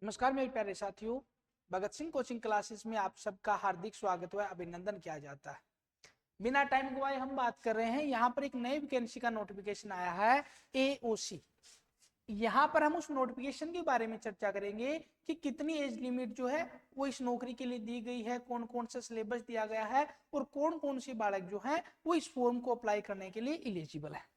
नमस्कार मेरे प्यारे साथियों, भगत सिंह कोचिंग क्लासेस में आप सबका हार्दिक स्वागत व अभिनंदन किया जाता है। बिना टाइम गवाए हम बात कर रहे हैं। यहाँ पर एक नई वैकेंसी का नोटिफिकेशन आया है, एओसी। यहाँ पर हम उस नोटिफिकेशन के बारे में चर्चा करेंगे कि कितनी एज लिमिट जो है वो इस नौकरी के लिए दी गई है, कौन कौन सा सिलेबस दिया गया है और कौन कौन सी बालक जो है वो इस फॉर्म को अप्लाई करने के लिए एलिजिबल है।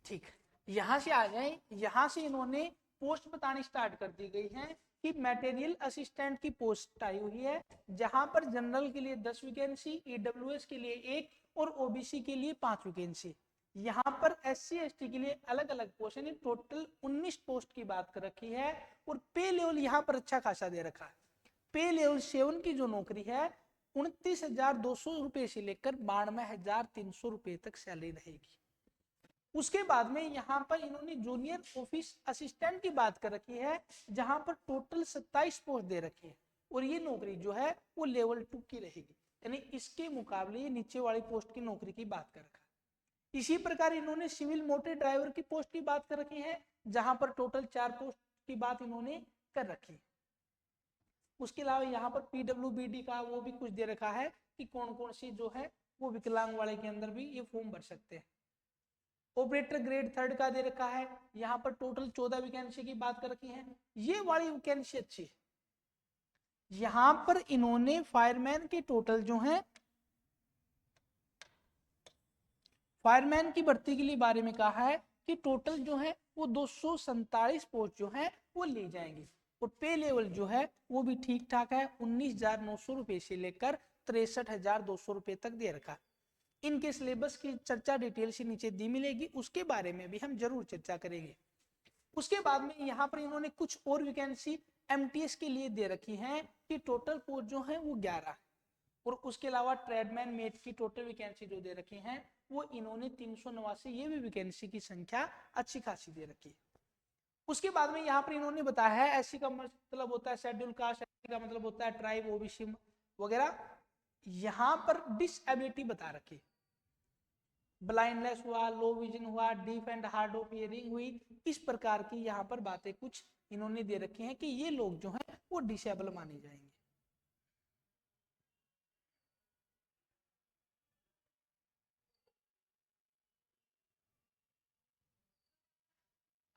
ठीक, यहां से आ जाए। यहां से इन्होंने पोस्ट बतानी स्टार्ट कर दी गई है कि मटेरियल असिस्टेंट की पोस्ट आई हुई है, जहां पर जनरल के लिए 10 वैकेंसी, ईडब्ल्यूएस के लिए 1 और ओबीसी के लिए 5 वैकेंसी। यहाँ पर एससी एसटी के लिए अलग अलग पोस्ट, यानी टोटल 19 पोस्ट की बात कर रखी है। और पे लेवल यहाँ पर अच्छा खासा दे रखा है। पे लेवल 7 की जो नौकरी है 29,200 रुपए से लेकर 92,300 रुपए तक सैलरी रहेगी। उसके बाद में यहाँ पर इन्होंने जूनियर ऑफिस असिस्टेंट की बात कर रखी है, जहां पर टोटल 27 पोस्ट दे रखी है और ये नौकरी जो है वो लेवल 2 की रहेगी, यानी इसके मुकाबले ये नीचे वाली पोस्ट की नौकरी की बात कर रखा है। इसी प्रकार इन्होंने सिविल मोटर ड्राइवर की पोस्ट की बात कर रखी है, जहां पर टोटल 4 पोस्ट की बात इन्होंने कर रखी है। उसके अलावा यहाँ पर पीडब्ल्यूबीडी का वो भी कुछ दे रखा है कि कौन कौन सी जो है वो विकलांग वाले के अंदर भी ये फॉर्म भर सकते हैं। ऑपरेटर ग्रेड 3 का दे रखा है। यहाँ पर टोटल 14 वैकेंसी की बात कर रखी है। ये वाली वैकेंसी अच्छी है। यहाँ पर इन्होंने फायरमैन की टोटल जो है फायरमैन की भर्ती के लिए बारे में कहा है कि टोटल जो है वो 247 पोस्ट जो है वो ली जाएंगी और पे लेवल जो है वो भी ठीक ठाक है। 19,900 रुपए से लेकर 63,200 रुपए तक दे रखा। इनके सिलेबस की चर्चा डिटेल से नीचे दी मिलेगी, उसके बारे में भी हम जरूर चर्चा करेंगे। उसके बाद में यहाँ पर इन्होंने कुछ और वैकेंसी एमटीएस के लिए दे रखी हैं कि टोटल पोस्ट जो है वो 11 है। और उसके अलावा ट्रेडमैन मेट की टोटल वैकेंसी जो दे रखी हैं वो इन्होंने 389, ये भी वैकेंसी की संख्या अच्छी खासी दे रखी है। उसके बाद में यहाँ पर इन्होंने बताया है एससी का मतलब होता है शेड्यूल कास्ट, एसटी का मतलब होता है ट्राइब, ओबीसी वगैरह। यहाँ पर डिसएबिलिटी बता रखी, ब्लाइंडनेस हुआ, लो विजन हुआ, deaf and hard of hearing हुई, इस प्रकार की यहाँ पर बातें कुछ इन्होंने दे रखी हैं कि ये लोग जो हैं वो डिसेबल माने जाएंगे।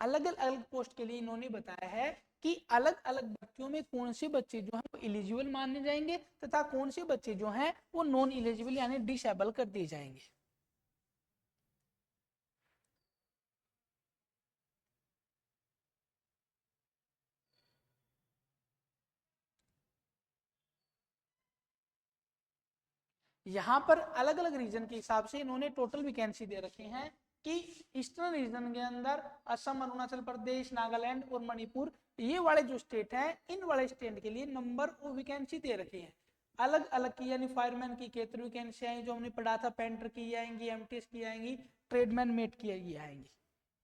अलग अलग पोस्ट के लिए इन्होंने बताया है कि अलग अलग भर्तियों में कौन से बच्चे जो हैं वो एलिजिबल माने जाएंगे तथा कौन से बच्चे जो हैं वो नॉन एलिजिबल यानी डिसेबल कर दिए जाएंगे। यहाँ पर अलग अलग रीजन के हिसाब से इन्होंने टोटल वैकेंसी दे रखी हैं कि ईस्टर्न रीजन के अंदर असम, अरुणाचल प्रदेश, नागालैंड और मणिपुर, ये वाले जो स्टेट हैं इन वाले स्टेट के लिए नंबर ऑफ वैकेंसी दे रखी है अलग अलग की। यानी फायरमैन की 71 वैकेंसी आएंगी जो हमने पढ़ा था, पेंटर की आएंगी, एमटीएस की आएंगी, ट्रेडमैन मेट की आएंगी।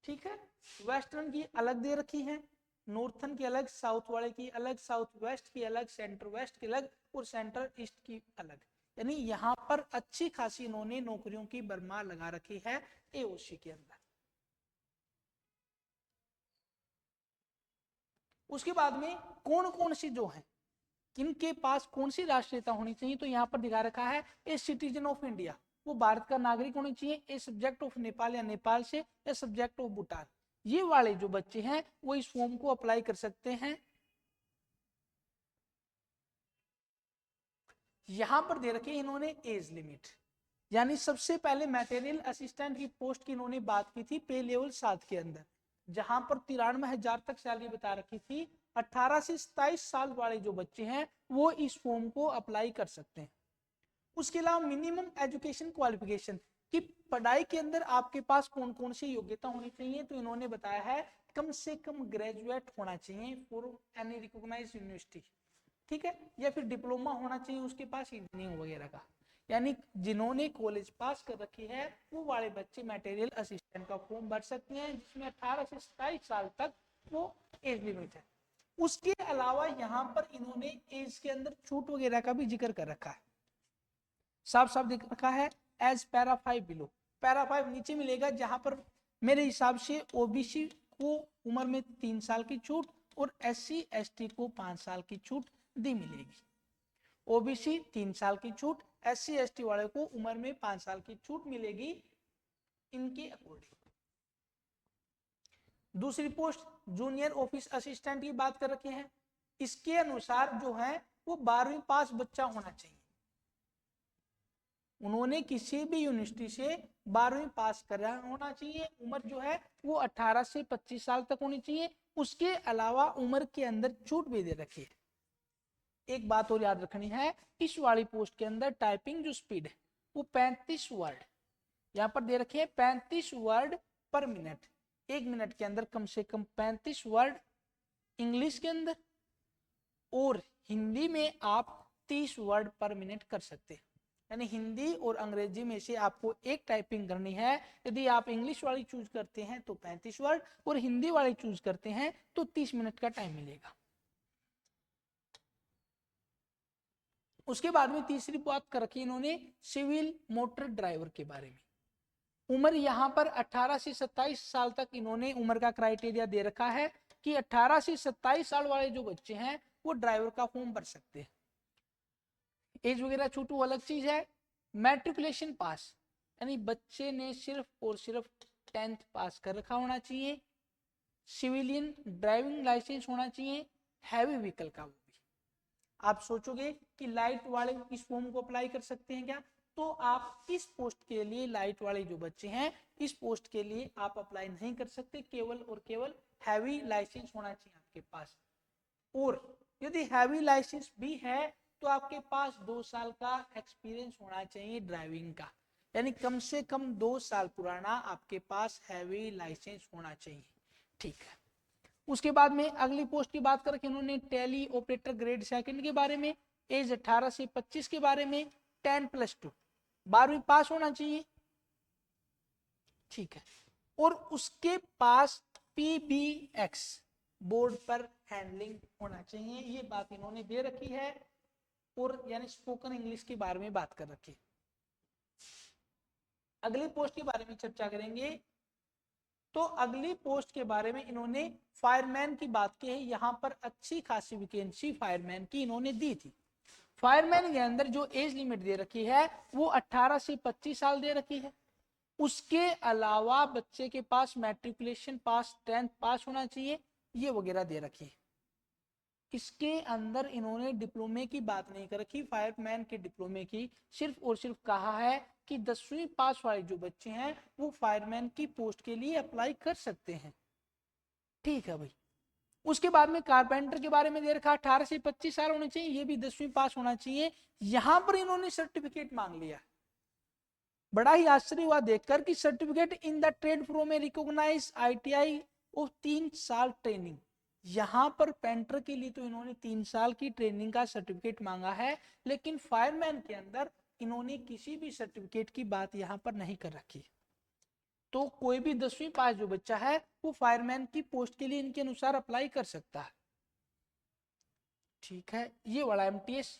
ठीक है, वेस्टर्न की अलग दे रखी है, नॉर्थन की अलग, साउथ वाले की अलग, साउथ वेस्ट की अलग, सेंटर वेस्ट की अलग और सेंट्रल ईस्ट की अलग। यानी यहाँ पर अच्छी खासी इन्होंने नौकरियों की भरमार लगा रखी है एओसी के अंदर। उसके बाद में कौन कौन सी जो है किनके पास कौन सी राष्ट्रीयता होनी चाहिए, तो यहाँ पर दिखा रखा है ए सिटीजन ऑफ इंडिया, वो भारत का नागरिक होना चाहिए, ए सब्जेक्ट ऑफ नेपाल या नेपाल से, या सब्जेक्ट ऑफ भूटान। ये वाले जो बच्चे हैं वो इस फॉर्म को अप्लाई कर सकते हैं। यहां पर दे रखे इन्होंने एज लिमिट, यानी सबसे पहले मटेरियल असिस्टेंट की पोस्ट की इन्होंने बात की थी पे लेवल 7 के अंदर, जहां पर 93,000 तक सैलरी बता रखी थी। 18 से 27 साल वाले जो बच्चे हैं वो इस फॉर्म को अप्लाई कर सकते हैं। उसके अलावा मिनिमम एजुकेशन क्वालिफिकेशन की पढ़ाई के अंदर आपके पास कौन कौन सी योग्यता होनी चाहिए, तो इन्होंने बताया है कम से कम ग्रेजुएट होना चाहिए फॉर एनी रिकॉग्नाइज यूनिवर्सिटी। ठीक है, या फिर डिप्लोमा होना चाहिए उसके पास इंजीनियरिंग वगैरह का। यानी जिन्होंने कॉलेज पास कर रखी है वो वाले बच्चे मटेरियल असिस्टेंट का फॉर्म भर सकते हैं, जिसमें 18 से 27 साल तक वो एज लिमिट है। उसके अलावा यहाँ पर इन्होंने एज के अंदर छूट वगैरह का भी जिक्र कर रखा है, साफ साफ दिख रखा है एज पैरा 5 बिलो। पैरा 5 नीचे मिलेगा, जहां पर मेरे हिसाब से ओबीसी को उम्र में 3 साल की छूट और SC ST को 5 साल की छूट दी मिलेगी। ओबीसी 3 साल की छूट, SC ST वाले को उम्र में 5 साल की छूट मिलेगी इनके अकॉर्डिंग। दूसरी पोस्ट जूनियर ऑफिस असिस्टेंट की बात कर रखी है। इसके अनुसार जो है वो 12वीं पास बच्चा होना चाहिए। उन्होंने किसी भी यूनिवर्सिटी से 12वीं पास करा होना चाहिए। उम्र जो है वो 18 से 25 साल तक होनी चाहिए। उसके अलावा उम्र के अंदर छूट भी दे रखी है। एक बात और याद रखनी है, इस वाली पोस्ट के अंदर टाइपिंग जो स्पीड है वो 35 वर्ड यहाँ पर दे रखी है, 35 वर्ड पर मिनट। 1 मिनट के अंदर कम से कम 35 वर्ड इंग्लिश के अंदर, और हिंदी में आप 30 वर्ड पर मिनट कर सकते हैं। यानी हिंदी और अंग्रेजी में से आपको एक टाइपिंग करनी है। यदि आप इंग्लिश वाली चूज करते हैं तो 35 वर्ड, और हिंदी वाली चूज करते हैं तो 30 मिनट का टाइम मिलेगा। उसके बाद में तीसरी बात कर रखी इन्होंने सिविल मोटर ड्राइवर के बारे में। उम्र यहाँ पर 18 से 27 साल तक इन्होंने उम्र का क्राइटेरिया दे रखा है कि 18 से 27 साल वाले जो बच्चे हैं वो ड्राइवर का फॉर्म भर सकते हैं। एज वगैरह छूटू अलग चीज है। मैट्रिकुलेशन पास, यानी बच्चे ने सिर्फ और सिर्फ 10th पास कर रखा होना चाहिए। सिविलियन ड्राइविंग लाइसेंस होना चाहिए, हैवी व्हीकल का। वो भी आप सोचोगे कि लाइट वाले इस फॉर्म को अप्लाई कर सकते हैं क्या, तो आप इस पोस्ट के लिए, लाइट वाले जो बच्चे हैं इस पोस्ट के लिए आप अप्लाई नहीं कर सकते। केवल और केवल हैवी लाइसेंस होना चाहिए आपके पास। और यदि हैवी लाइसेंस भी है तो आपके पास 2 साल का एक्सपीरियंस होना चाहिए ड्राइविंग का, यानी कम से कम 2 साल पुराना आपके पास हैवी लाइसेंस होना चाहिए। ठीक है। उसके बाद में अगली पोस्ट की बात करके इन्होंने टेली ऑपरेटर ग्रेड सेकंड के बारे में, एज 18 से 25 के बारे में, 10+2 12वीं पास होना चाहिए। ठीक है। और उसके पास PBX बोर्ड पर हैंडलिंग होना चाहिए, ये बात इन्होंने दे रखी है। और यानी स्पोकन इंग्लिश के बारे में बात कर रखी है। अगली पोस्ट के बारे में चर्चा करेंगे। तो अगली पोस्ट के बारे में इन्होंने फायरमैन की बात की है। यहां पर अच्छी खासी वैकेंसी फायरमैन की इन्होंने दी थी। फायरमैन के अंदर जो एज लिमिट दे रखी है वो 18 से 25 साल दे रखी है। उसके अलावा बच्चे के पास मैट्रिकुलेशन पास, 10th पास होना चाहिए, ये वगैरह दे रखी है। इसके अंदर इन्होंने डिप्लोमे की बात नहीं कर रखी, फायरमैन के डिप्लोमे की सिर्फ और सिर्फ कहा है कि 10वीं पास वाले जो बच्चे हैं वो फायरमैन की पोस्ट के लिए अप्लाई कर सकते हैं। ठीक है भाई। उसके बाद में कारपेंटर के बारे में दे रखा 18 से 25 साल होने चाहिए, ये भी 10वीं पास होना चाहिए। यहां पर इन्होंने सर्टिफिकेट मांग लिया। बड़ा ही आश्चर्य हुआ देखकर कि certificate in the trade pro में रिकॉग्नाइज ITI और 3 साल ट्रेनिंग। यहां पर पेंटर के लिए तो इन्होंने 3 साल की ट्रेनिंग का सर्टिफिकेट मांगा है, लेकिन फायरमैन के अंदर इन्होंने किसी भी सर्टिफिकेट की बात यहां पर नहीं कर रखी। तो कोई भी 10वीं पास जो बच्चा है वो फायरमैन की पोस्ट के लिए इनके अनुसार अप्लाई कर सकता है। ठीक है। ये वाला MTS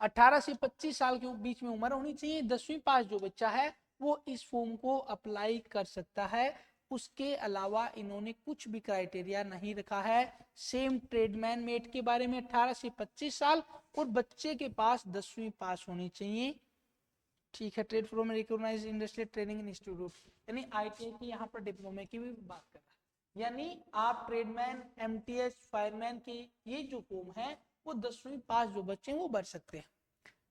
18 से 25 साल के बीच में उम्र होनी चाहिए। 10वीं पास जो बच्चा है वो इस फॉर्म को अप्लाई कर सकता है। उसके अलावा इन्होंने कुछ भी क्राइटेरिया नहीं रखा है। सेम ट्रेडमैन मेट के बारे में 18 से 25 साल और बच्चे के पास 10वीं पास होनी चाहिए। ठीक है। ट्रेड प्रो में रिकॉग्नाइज्ड इंडस्ट्रियल ट्रेनिंग इंस्टीट्यूट, यानी ITI की यहाँ पर डिप्लोमे की भी बात कर रहा है। यानी आप ट्रेडमैन, MTS, फायरमैन के ये जो फॉर्म है वो 10वीं पास जो बच्चे हैं वो भर सकते हैं।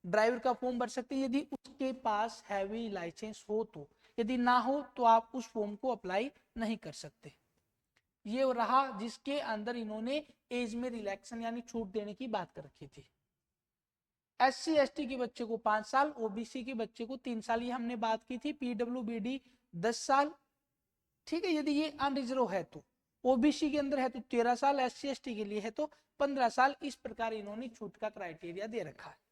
ड्राइवर का फॉर्म भर सकते हैं यदि उसके पास हैवी लाइसेंस हो तो, यदि ना हो तो आप उस फॉर्म को अप्लाई नहीं कर सकते। ये रहा जिसके अंदर इन्होंने एज में रिलैक्सेशन यानी छूट देने की बात कर रखी थी। SC ST के बच्चे को 5 साल, OBC के बच्चे को 3 साल, ये हमने बात की थी। PWBD 10 साल। ठीक है। यदि ये अनरिजर्व है तो, OBC के अंदर है तो 13 साल, SC ST के लिए है तो 15 साल। इस प्रकार इन्होंने छूट का क्राइटेरिया दे रखा है।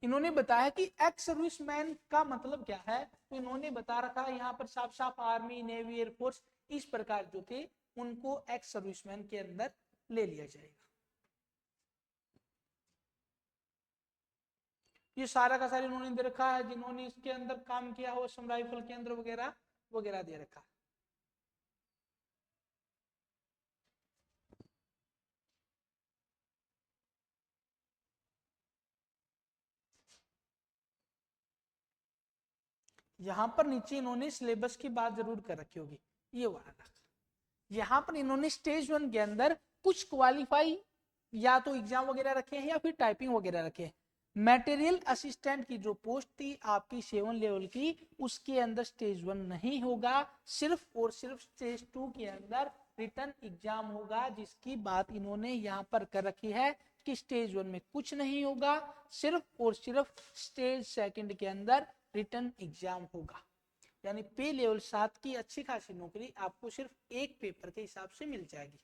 इन्होंने बताया कि एक्स सर्विसमैन का मतलब क्या है, तो इन्होंने बता रखा है यहाँ पर साफ साफ आर्मी, नेवी, एयरफोर्स इस प्रकार जो थे उनको एक्स सर्विसमैन के अंदर ले लिया जाएगा। ये सारा का सारा इन्होंने दे रखा है, जिन्होंने इसके अंदर काम किया हो, असम राइफल के अंदर वगैरह वगैरह दे रखा है। यहां पर नीचे इन्होंने सिलेबस की बात जरूर कर रखी होगी, ये वाला। यहाँ पर इन्होंने स्टेज 1 के अंदर कुछ क्वालिफाई या तो एग्जाम वगैरह रखे हैं या फिर टाइपिंग वगैरह रखे हैं। मटेरियल असिस्टेंट की जो पोस्ट थी आपकी 7 लेवल की, उसके अंदर स्टेज 1 नहीं होगा, सिर्फ और सिर्फ स्टेज 2 के अंदर रिटर्न एग्जाम होगा, जिसकी बात इन्होंने यहाँ पर कर रखी है कि स्टेज 1 में कुछ नहीं होगा, सिर्फ और सिर्फ स्टेज 2 के अंदर रिटर्न एग्जाम होगा। यानी पे लेवल 7 की अच्छी खासी नौकरी आपको सिर्फ एक पेपर के हिसाब से मिल जाएगी।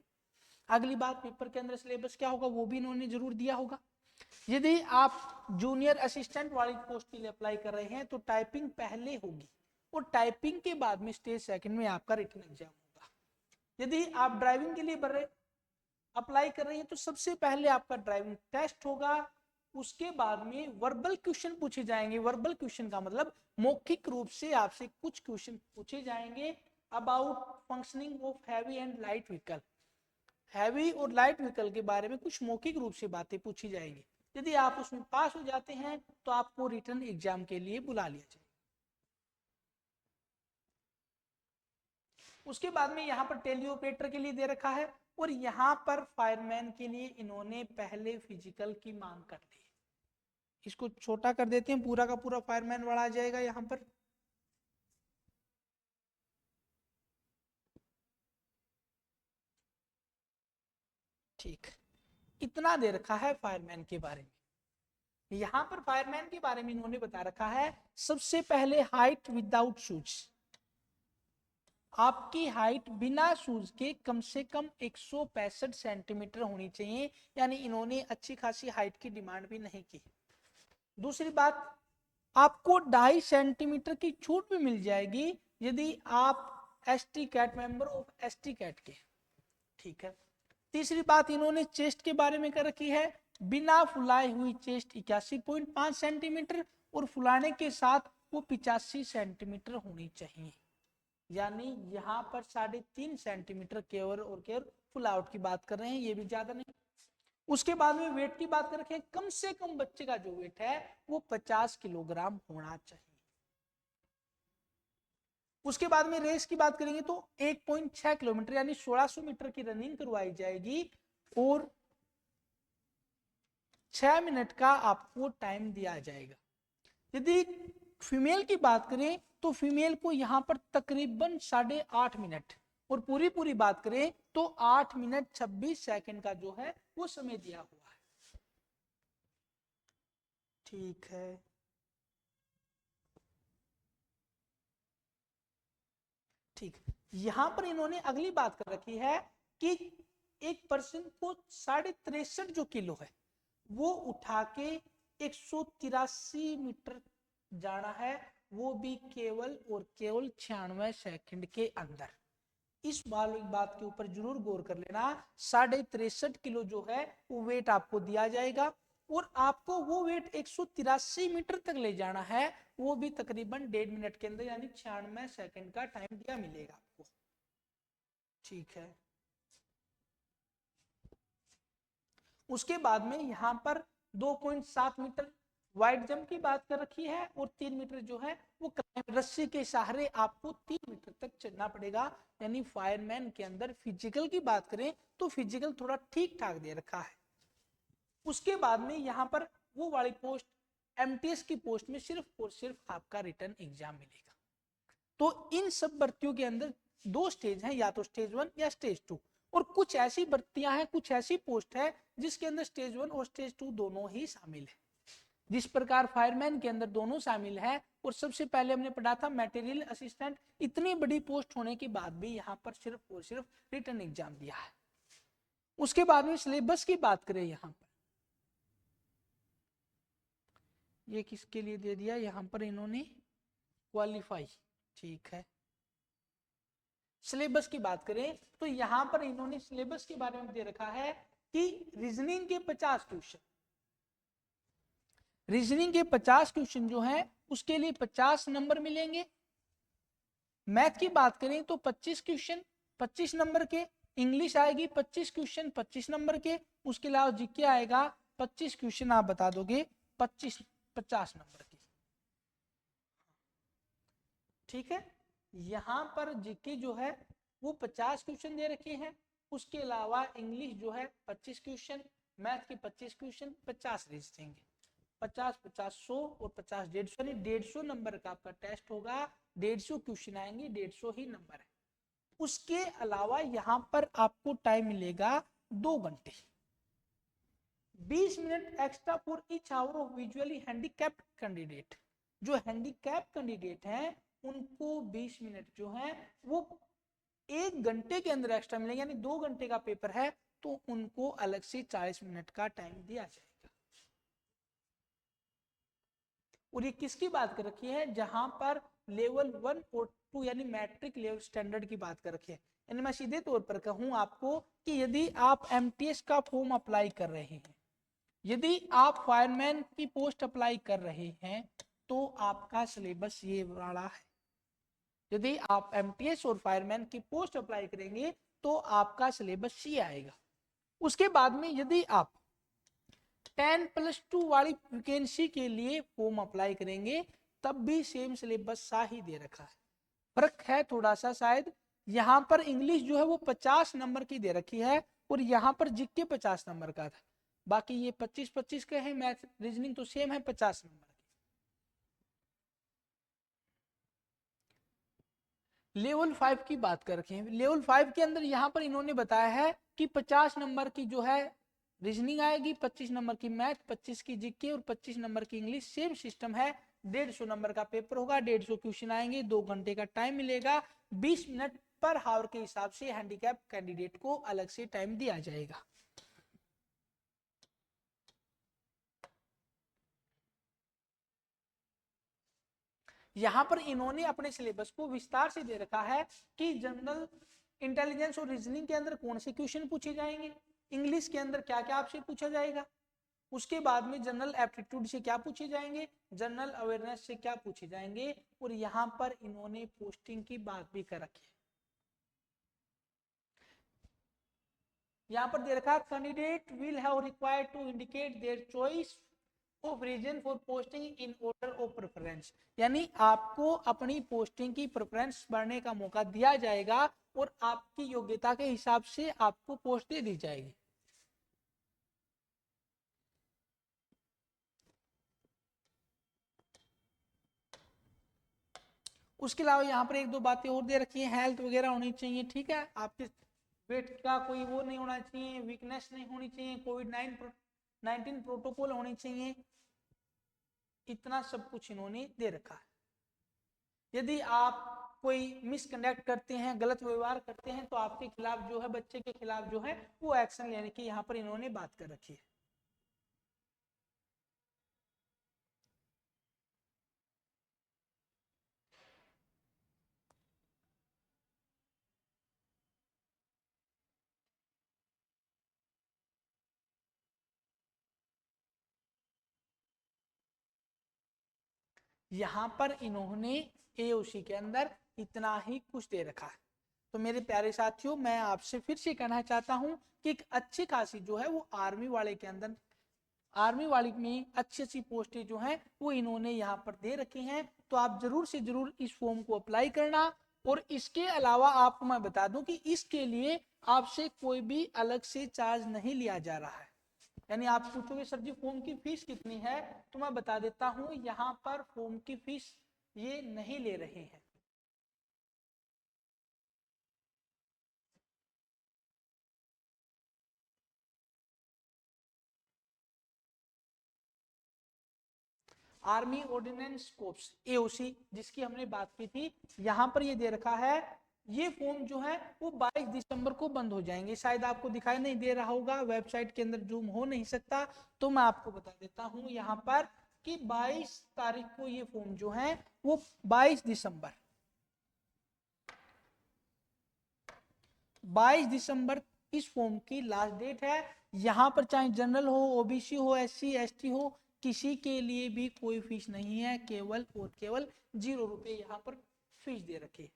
अगली बात, पेपर के अंदर सिलेबस क्या होगा वो भी इन्होंने जरूर दिया होगा। यदि आप जूनियर असिस्टेंट वाली पोस्ट के लिए अप्लाई कर रहे हैं तो टाइपिंग पहले होगी और टाइपिंग के बाद में स्टेज 2 में आपका रिटन एग्जाम होगा। यदि आप ड्राइविंग के लिए अप्लाई कर रहे हैं तो सबसे पहले आपका ड्राइविंग टेस्ट होगा, उसके बाद में वर्बल क्वेश्चन पूछे जाएंगे। वर्बल क्वेश्चन का मतलब मौखिक रूप से आपसे कुछ क्वेश्चन पूछे जाएंगे about functioning of heavy and light vehicle. Heavy और लाइट व्हीकल के बारे में कुछ मौखिक रूप से बातें पूछी जाएंगी। यदि आप उसमें पास हो जाते हैं तो आपको रिटन एग्जाम के लिए बुला लिया जाएगा। उसके बाद में यहाँ पर टेली ऑपरेटर के लिए दे रखा है और यहाँ पर फायरमैन के लिए इन्होंने पहले फिजिकल की मांग कर ली। इसको छोटा कर देते हैं, पूरा का पूरा फायरमैन वाला आ जाएगा यहाँ पर। ठीक, इतना दे रखा है फायरमैन के बारे में। यहाँ पर फायरमैन के बारे में इन्होंने बता रखा है, सबसे पहले हाइट विदाउट शूज। आपकी हाइट बिना शूज के कम से कम 165 सेंटीमीटर होनी चाहिए, यानी इन्होंने अच्छी खासी हाइट की डिमांड भी नहीं की। दूसरी बात, आपको 2.5 सेंटीमीटर की छूट भी मिल जाएगी यदि आप ST cat member of ST cat के। ठीक है। तीसरी बात इन्होंने चेस्ट के बारे में कर रखी है, बिना फुलाई हुई चेस्ट 81.5 सेंटीमीटर और फुलाने के साथ वो 85 सेंटीमीटर होनी चाहिए। यानी यहाँ पर 3.5 सेंटीमीटर केवल और केवल फुल आउट की बात कर रहे हैं, ये भी ज्यादा नहीं। उसके बाद में वेट की बात कर रखे हैं, कम से कम बच्चे का जो वेट है वो 50 किलोग्राम होना चाहिए। उसके बाद में रेस की बात करेंगे तो 1.6 किलोमीटर यानी 1600 मीटर की रनिंग करवाई जाएगी और 6 मिनट का आपको टाइम दिया जाएगा। यदि फीमेल की बात करें तो फीमेल को यहां पर तकरीबन 8.5 मिनट और पूरी बात करें तो 8 मिनट 26 सेकंड का जो है वो समय दिया हुआ है। ठीक है। ठीक, यहां पर इन्होंने अगली बात कर रखी है कि एक पर्सन को 63.5 जो किलो है वो उठा के 183 मीटर जाना है, वो भी केवल और केवल 96 सेकंड के अंदर। इस बात के ऊपर जरूर गौर कर लेना, 63.5 किलो जो है वो वेट आपको दिया जाएगा और आपको वो वेट 183 मीटर तक ले जाना है, वो भी तकरीबन 1.5 मिनट के अंदर, यानी 96 सेकंड का टाइम दिया मिलेगा आपको। ठीक है। उसके बाद में यहाँ पर 2.7 मीटर वाइड जंप की बात कर रखी है और 3 मीटर जो है वो रस्सी के सहारे आपको 3 मीटर तक चढ़ना पड़ेगा। यानी फायरमैन के अंदर फिजिकल की बात करें तो फिजिकल थोड़ा ठीक ठाक दे रखा है। उसके बाद में यहाँ पर वो वाली पोस्ट एमटीएस की पोस्ट में सिर्फ और सिर्फ आपका रिटर्न एग्जाम मिलेगा। तो इन सब भर्तियों के अंदर 2 स्टेज हैं, या तो स्टेज 1 या स्टेज 2, और कुछ ऐसी भर्तियां हैं, कुछ ऐसी पोस्ट है जिसके अंदर स्टेज 1 और स्टेज 2 दोनों ही शामिल है। जिस प्रकार फायरमैन के अंदर दोनों शामिल है और सबसे पहले हमने पढ़ा था मटेरियल असिस्टेंट, इतनी बड़ी पोस्ट होने के बाद भी यहाँ पर सिर्फ और सिर्फ रिटर्न एग्जाम दिया है। उसके बाद में सिलेबस की बात करें, यहाँ पर ये किसके लिए दे दिया, यहाँ पर इन्होंने क्वालिफाई। ठीक है। सिलेबस की बात करें तो यहां पर इन्होंने सिलेबस के बारे में दे रखा है कि रीजनिंग के 50 क्वेश्चन, रीजनिंग के 50 क्वेश्चन जो हैं उसके लिए 50 नंबर मिलेंगे। मैथ की बात करें तो 25 क्वेश्चन 25 नंबर के, इंग्लिश आएगी 25 क्वेश्चन 25 नंबर के, उसके अलावा जीके आएगा 25 क्वेश्चन, आप बता दोगे 50 नंबर की। ठीक है, यहाँ पर जीके जो है वो 50 क्वेश्चन दे रखे हैं, उसके अलावा इंग्लिश जो है 25 क्वेश्चन, मैथ के 25 क्वेश्चन, 50 रीजनिंग, 50 50 100 और 50 150, यानी 150 नंबर का आपका टेस्ट होगा, 150 क्वेश्चन आएंगे, 150 ही नंबर है। उसके अलावा यहाँ पर आपको टाइम मिलेगा 2 घंटे, 20 minute extra for each hour of visually handicapped candidate. जो हैंडीकैप कैंडिडेट हैं उनको 20 मिनट जो है वो 1 घंटे के अंदर एक्स्ट्रा मिलेंगे, यानी 2 घंटे का पेपर है तो उनको अलग से 40 मिनट का टाइम दिया जाएगा। और ये किसकी बात कर रखी है, जहां पर लेवल 1 और 2 यानी मैट्रिक लेवल स्टैंडर्ड की बात कर रखी है। यानी मैं सीधे तौर पर कहूं आपको कि यदि आप एमटीएस का फॉर्म अप्लाई कर रहे हैं, यदि आप फायरमैन की पोस्ट अप्लाई कर रहे हैं तो आपका सिलेबस ये वाला है। यदि आप एमटीएस और फायरमैन की पोस्ट अप्लाई करेंगे तो आपका सिलेबस सी आएगा। उसके बाद में यदि आप 10+2 वाली वैकेंसी के लिए फॉर्म अप्लाई करेंगे तब भी सेम सिलेबस सा ही दे रखा है। फर्क है थोड़ा सा शायद, यहाँ पर इंग्लिश जो है वो 50 नंबर की दे रखी है और यहाँ पर जीके 50 नंबर का था, बाकी ये 25-25 के हैं, मैथ रीजनिंग तो सेम है 50 नंबर की। लेवल 5 की बात कर रखे हैं, लेवल 5 के अंदर यहाँ पर इन्होंने बताया है कि 50 नंबर की जो है रीजनिंग आएगी, 25 नंबर की मैथ, 25 की जीके और 25 नंबर की इंग्लिश, सेम सिस्टम है। 150 नंबर का पेपर होगा, 150 क्वेश्चन आएंगे, 2 घंटे का टाइम मिलेगा, 20 मिनट पर हावर के हिसाब से हैंडीकैप कैंडिडेट को अलग से टाइम दिया जाएगा। यहाँ पर इन्होंने अपने सिलेबस को विस्तार से दे रखा है कि जनरल इंटेलिजेंस और रीजनिंग के अंदर कौन से क्वेश्चन पूछे जाएंगे, इंग्लिश के अंदर क्या क्या आपसे पूछा जाएगा, उसके बाद में जनरल एप्टीट्यूड से क्या पूछे जाएंगे, जनरल अवेयरनेस से क्या पूछे जाएंगे, और यहाँ पर इन्होंने पोस्टिंग की बात भी कर रखी है। यहाँ पर दे रखा है candidate will have required to indicate their choice of region for posting in order of preference, यानी आपको अपनी पोस्टिंग की प्रेफरेंस बढ़ने का मौका दिया जाएगा और आपकी योग्यता के हिसाब से आपको पोस्ट दे दी जाएगी। उसके अलावा यहाँ पर 1-2 बातें और दे रखी है, हेल्थ वगैरह होनी चाहिए, ठीक है, आपके वेट का कोई वो नहीं होना चाहिए, वीकनेस नहीं होनी चाहिए, कोविड-19 प्रोटोकॉल होनी चाहिए, इतना सब कुछ इन्होंने दे रखा है। यदि आप कोई मिसकंडक्ट करते हैं, गलत व्यवहार करते हैं तो आपके खिलाफ जो है, बच्चे के खिलाफ जो है वो एक्शन लेने की यहाँ पर इन्होंने बात कर रखी है। यहाँ पर इन्होंने एओसी के अंदर इतना ही कुछ दे रखा है। तो मेरे प्यारे साथियों, मैं आपसे फिर से कहना चाहता हूँ कि एक अच्छी खासी जो है वो आर्मी वाले के अंदर, आर्मी वाली में अच्छी अच्छी पोस्टें जो हैं वो इन्होंने यहाँ पर दे रखी हैं। तो आप जरूर से जरूर इस फॉर्म को अप्लाई करना। और इसके अलावा आपको मैं बता दूं कि इसके लिए आपसे कोई भी अलग से चार्ज नहीं लिया जा रहा है। यानी आप पूछोगे सर जी फॉर्म की फीस कितनी है, तो मैं बता देता हूं यहाँ पर फॉर्म की फीस ये नहीं ले रहे हैं। आर्मी ऑर्डिनेंस कोर्प्स एओसी जिसकी हमने बात की थी, यहाँ पर ये दे रखा है, ये फॉर्म जो है वो 22 दिसंबर को बंद हो जाएंगे। शायद आपको दिखाई नहीं दे रहा होगा, वेबसाइट के अंदर जूम हो नहीं सकता, तो मैं आपको बता देता हूं यहाँ पर कि 22 तारीख को ये फॉर्म जो है वो 22 दिसंबर 22 दिसंबर इस फॉर्म की लास्ट डेट है। यहाँ पर चाहे जनरल हो, ओबीसी हो, एससी एसटी हो, किसी के लिए भी कोई फीस नहीं है, केवल और केवल 0 रुपये यहाँ पर फीस दे रखी है।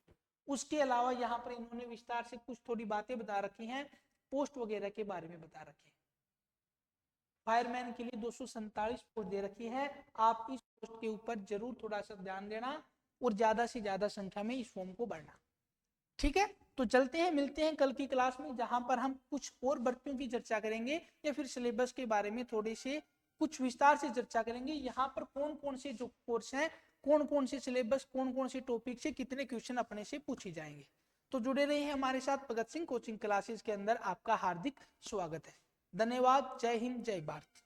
उसके अलावा यहाँ पर इन्होंने विस्तार से कुछ थोड़ी बातें बता रखी हैं, पोस्ट वगैरह के बारे में बता रखी है। फायरमैन के लिए 247 पोस्ट दे रखी है। आप इस पोस्ट के ऊपर जरूर थोड़ा सा ध्यान देना और ज्यादा से ज्यादा संख्या में इस फॉर्म को भरना। ठीक है, तो चलते हैं, मिलते हैं कल की क्लास में, जहां पर हम कुछ और भर्तियों की चर्चा करेंगे या फिर सिलेबस के बारे में थोड़े से कुछ विस्तार से चर्चा करेंगे। यहाँ पर कौन कौन से जो कोर्स हैं, कौन कौन से सिलेबस, कौन कौन से टॉपिक से कितने क्वेश्चन अपने से पूछे जाएंगे। तो जुड़े रहिए हमारे साथ भगत सिंह कोचिंग क्लासेस के अंदर। आपका हार्दिक स्वागत है। धन्यवाद। जय हिंद, जय भारत।